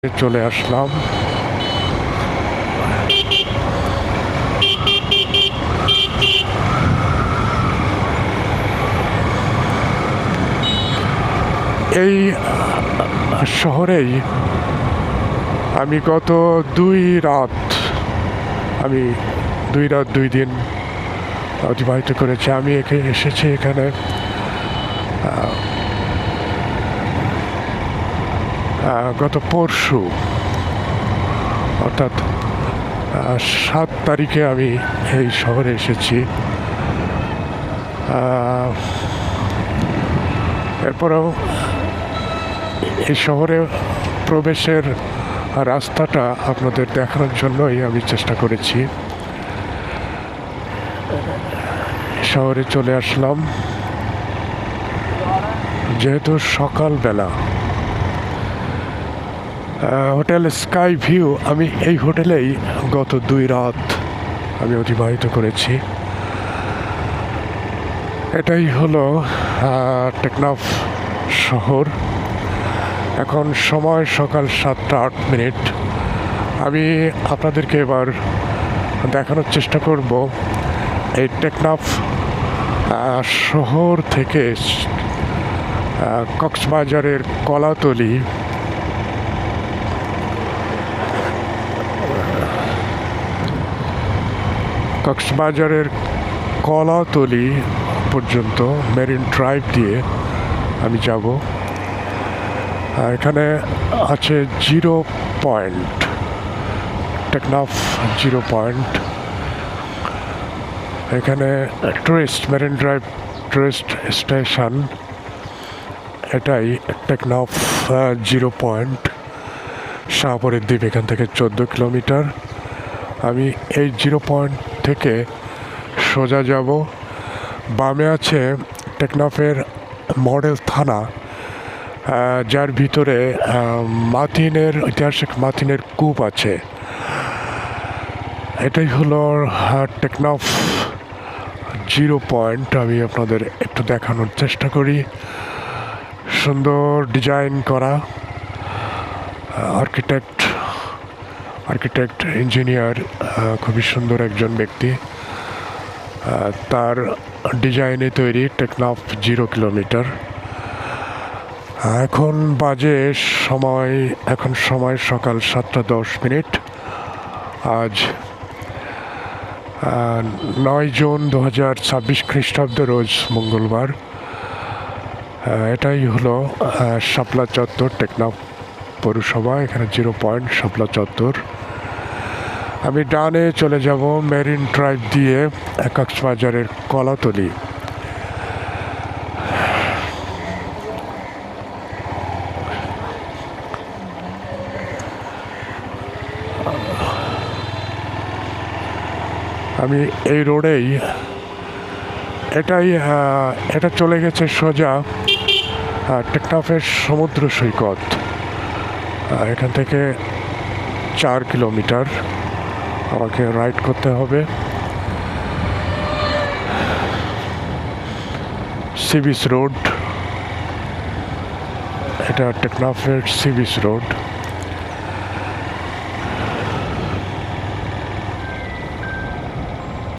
চলে আসলাম। এই শহরেই আমি গত দুই রাত 2 দিন অতিবাহিত করেছি। আমি এসেছি এখানে গত পরশু, অর্থাৎ 7 তারিখে আমি এই শহরে এসেছি। এরপরেও এই শহরে প্রবেশের রাস্তাটা আপনাদের দেখানোর জন্যই আমি চেষ্টা করেছি। শহরে চলে আসলাম যেহেতু সকালবেলা। হোটেল স্কাই ভিউ, আমি এই হোটেলেই গত 2 রাত আমি অতিবাহিত করেছি। এটাই হলো টেকনাফ শহর। এখন সময় সকাল 7টা 8 মিনিট। আমি আপনাদেরকে এবার দেখানোর চেষ্টা করব এই টেকনাফ শহর থেকে কক্সবাজারের কলাতলি পর্যন্ত মেরিন ড্রাইভ দিয়ে আমি যাব। এখানে আছে 0 পয়েন্ট, টেকনাফ 0 পয়েন্ট। এখানে মেরিন ড্রাইভ টুরিস্ট স্টেশন, এটাই টেকনাফ 0 পয়েন্ট। শাহপরের দ্বীপ এখান থেকে 14 কিলোমিটার। আমি এই 0 পয়েন্ট থেকে সোজা যাব। বামে আছে টেকনাফের মডেল থানা, যার ভিতরে ঐতিহাসিক মাথিনের কূপ আছে। এটাই হলো টেকনাফ 0 পয়েন্ট। আমি আপনাদের একটু দেখানোর চেষ্টা করি। সুন্দর ডিজাইন করা, আর্কিটেক্ট ইঞ্জিনিয়ার, খুবই সুন্দর একজন ব্যক্তি। তার ডিজাইনে তৈরি টেকনাফ 0 কিলোমিটার। এখন সময় সকাল 7টা 10 মিনিট। আজ 9 জুন 2026 খ্রিস্টাব্দ, রোজ মঙ্গলবার। এটাই হলো শাপলা চত্বর, টেকনাফ পৌরসভা। এখানে 0 পয়েন্ট শাপলা চত্বর। আমি ডানে চলে যাব মেরিন ড্রাইভ দিয়ে কক্সবাজারের কলাতলি। আমি এই রোডেই, এটা চলে গেছে সোজা টেকনাফের সমুদ্র সৈকত। এখান থেকে 4 কিলোমিটার আমাকে রাইড করতে হবে। সি বিচ রোড, এটা টেকনাফের সি বিচ রোড।